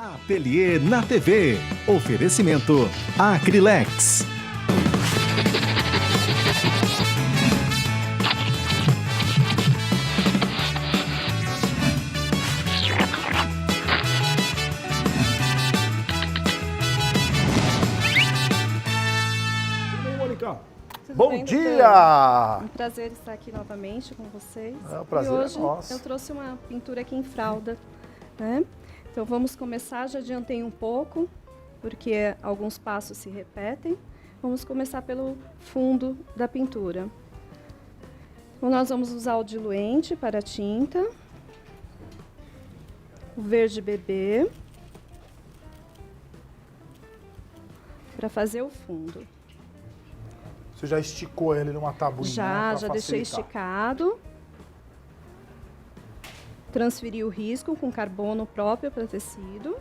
Ateliê na TV. Oferecimento Acrylex. Bom dia! Um prazer estar aqui novamente com vocês. O prazer e hoje é nosso. eu trouxe uma pintura aqui em fralda, né? Então vamos começar, já adiantei um pouco, porque alguns passos se repetem. Vamos começar pelo fundo da pintura. Então nós vamos usar o diluente para a tinta, o verde bebê, para fazer o fundo. Você já esticou ele numa tabuinha? Já deixei esticado. Transferi o risco com carbono próprio para tecido.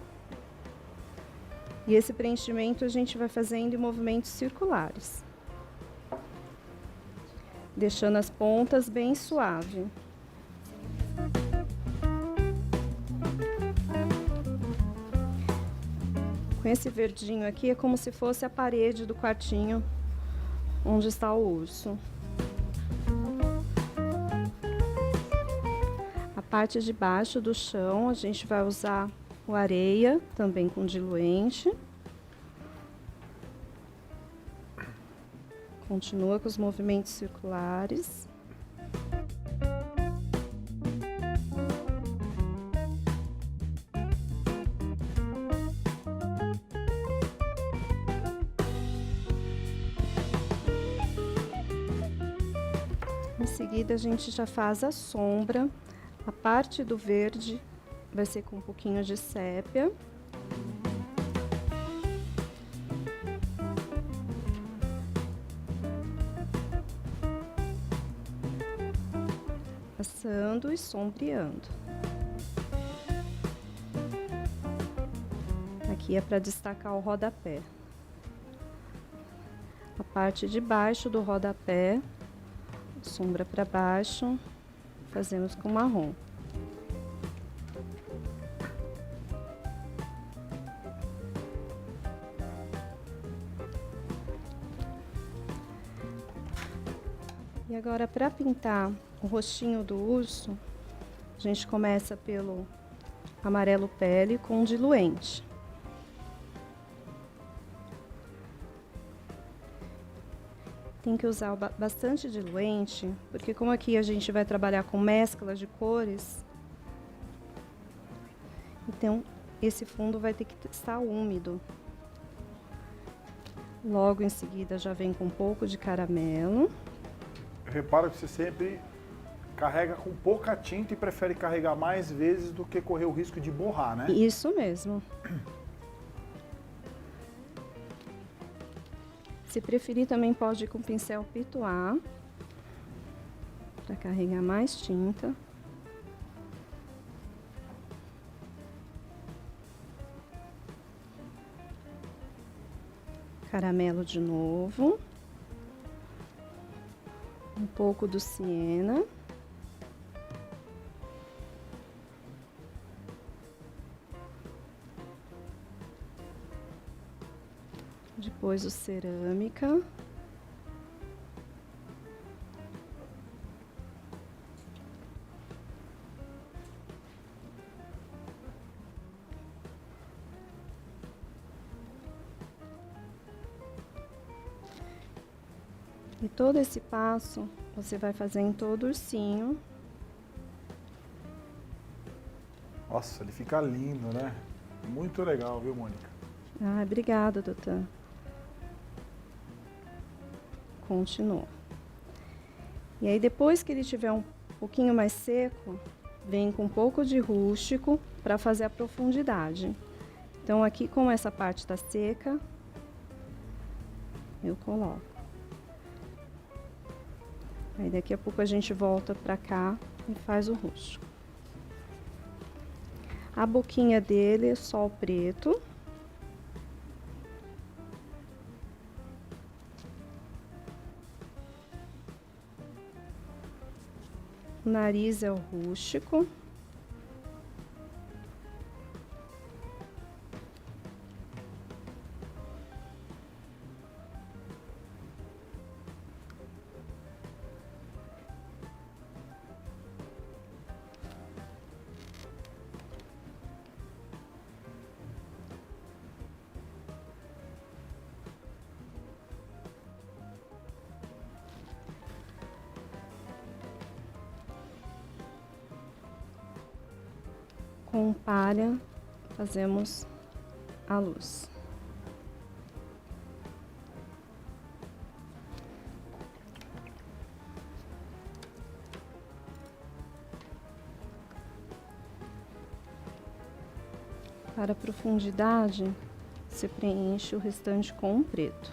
E esse preenchimento a gente vai fazendo em movimentos circulares. Deixando as pontas bem suave. Com esse verdinho aqui é como se fosse a parede do quartinho onde está o urso. A parte de baixo do chão a gente vai usar o areia, também com diluente. Continua com os movimentos circulares. Em seguida, a gente já faz a sombra. A parte do verde vai ser com um pouquinho de sépia. Passando e sombreando. Aqui é para destacar o rodapé. A parte de baixo do rodapé, sombra para baixo, fazemos com marrom. E agora, para pintar o rostinho do urso, a gente começa pelo amarelo pele com diluente. Tem que usar bastante diluente, porque como aqui a gente vai trabalhar com mescla de cores, então esse fundo vai ter que estar úmido. Logo em seguida já vem com um pouco de caramelo. Eu reparo que você sempre carrega com pouca tinta e prefere carregar mais vezes do que correr o risco de borrar, né? Isso mesmo. Se preferir, também pode ir com pincel pituá, para carregar mais tinta. Caramelo de novo. Um pouco do siena. Depois o cerâmica. E todo esse passo você vai fazer em todo o ursinho. Nossa, ele fica lindo, né? Muito legal, viu, Mônica? Ah, obrigada, doutor. Continua. E aí, depois que ele tiver um pouquinho mais seco, vem com um pouco de rústico para fazer a profundidade. Então, aqui, como essa parte está seca, eu coloco. Aí, daqui a pouco a gente volta para cá e faz o rústico. A boquinha dele é só o preto. O nariz é o rústico. com palha fazemos a luz. Para a profundidade, você preenche o restante com um preto.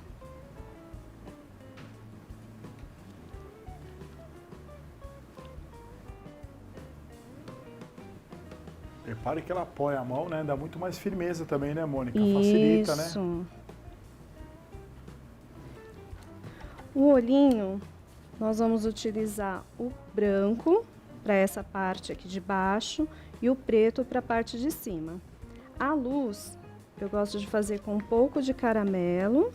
Repare que ela apoia a mão, né? Dá muito mais firmeza também, né, Mônica? Facilita, né? Isso. O olhinho, nós vamos utilizar o branco para essa parte aqui de baixo e o preto para a parte de cima. A luz, eu gosto de fazer com um pouco de caramelo.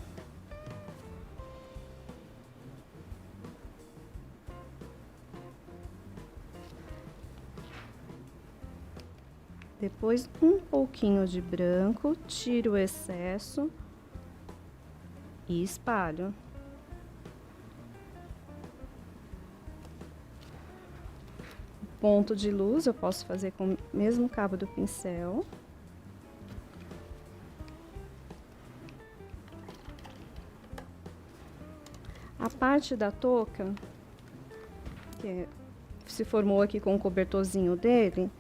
Depois um pouquinho de branco, tiro o excesso e espalho. O ponto de luz eu posso fazer com o mesmo cabo do pincel. A parte da touca, que se formou aqui com o cobertorzinho dele,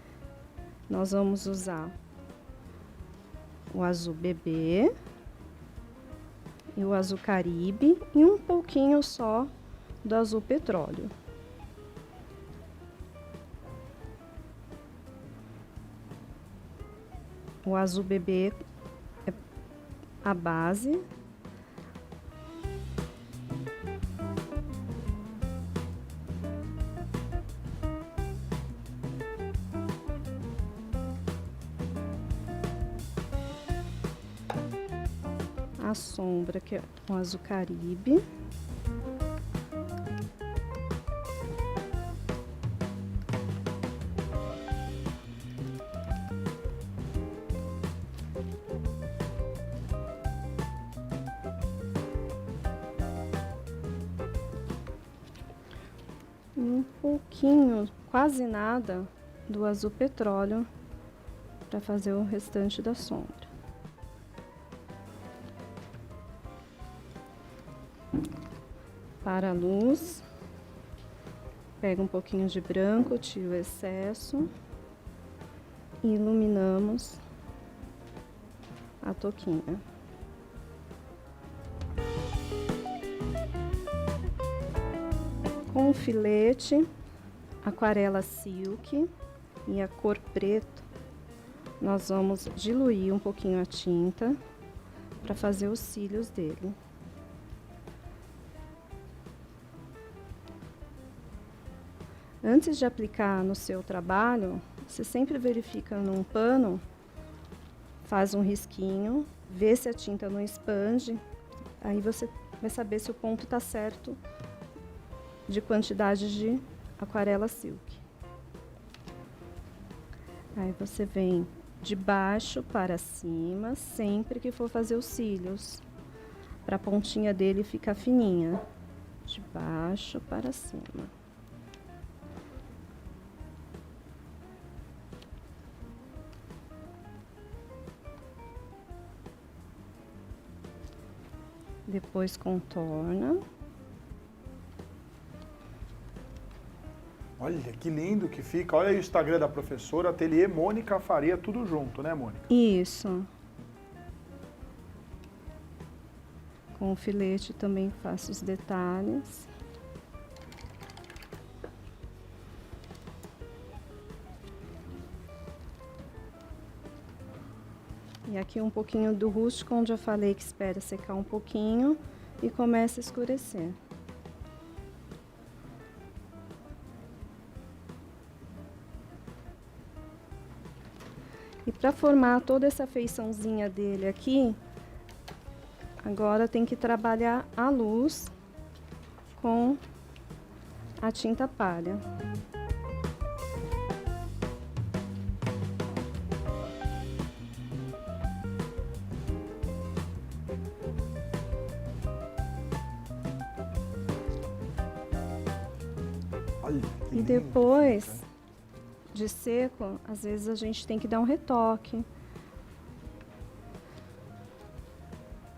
nós vamos usar o azul bebê e o azul caribe e um pouquinho só do azul petróleo. O azul bebê é a base. A sombra, que é o azul caribe. Um pouquinho, quase nada, do azul petróleo para fazer o restante da sombra. Para a luz, pega um pouquinho de branco, tira o excesso e iluminamos a touquinha. Com o filete, aquarela silk e a cor preto, nós vamos diluir um pouquinho a tinta para fazer os cílios dele. Antes de aplicar no seu trabalho, você sempre verifica num pano, faz um risquinho, vê se a tinta não expande, aí você vai saber se o ponto está certo de quantidade de aquarela silk. Aí você vem de baixo para cima, sempre que for fazer os cílios, para a pontinha dele ficar fininha, de baixo para cima. Depois contorna. Olha que lindo que fica. Olha aí o Instagram da professora, Ateliê Mônica Faria, tudo junto, né, Mônica? Isso. Com o filete também faço os detalhes. E aqui um pouquinho do rústico, onde eu falei que espera secar um pouquinho e começa a escurecer. E para formar toda essa feiçãozinha dele aqui, agora tem que trabalhar a luz com a tinta palha. Olha que E lindo depois que fica. de seco, às vezes a gente tem que dar um retoque.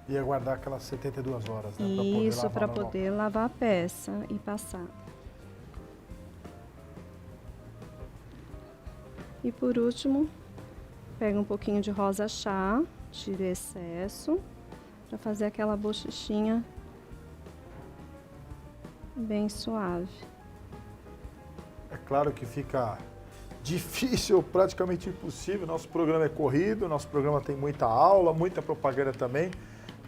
E aguardar aquelas 72 horas, né? Isso, para normal. poder lavar a peça e passar. E por último, pega um pouquinho de rosa chá, tira o excesso, para fazer aquela bochechinha bem suave. É claro que fica difícil, praticamente impossível. Nosso programa é corrido, nosso programa tem muita aula, muita propaganda também.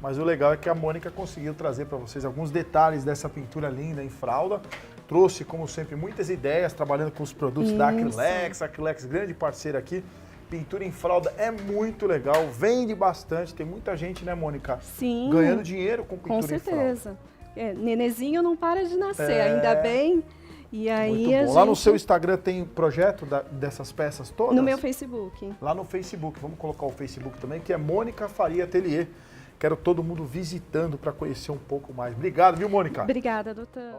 Mas o legal é que a Mônica conseguiu trazer para vocês alguns detalhes dessa pintura linda em fralda. Trouxe, como sempre, muitas ideias, trabalhando com os produtos da Acrylex. A Acrylex, grande parceira aqui. Pintura em fralda é muito legal, vende bastante. Tem muita gente, né, Mônica? Sim. Ganhando dinheiro com pintura em fralda. Com certeza. Nenezinho não para de nascer, ainda bem. E aí Muito bom. Lá no seu Instagram tem projeto dessas peças todas? No meu Facebook. Lá no Facebook. Vamos colocar o Facebook também, que é Mônica Faria Atelier. Quero todo mundo visitando para conhecer um pouco mais. Obrigado, viu, Mônica? Obrigada, doutor.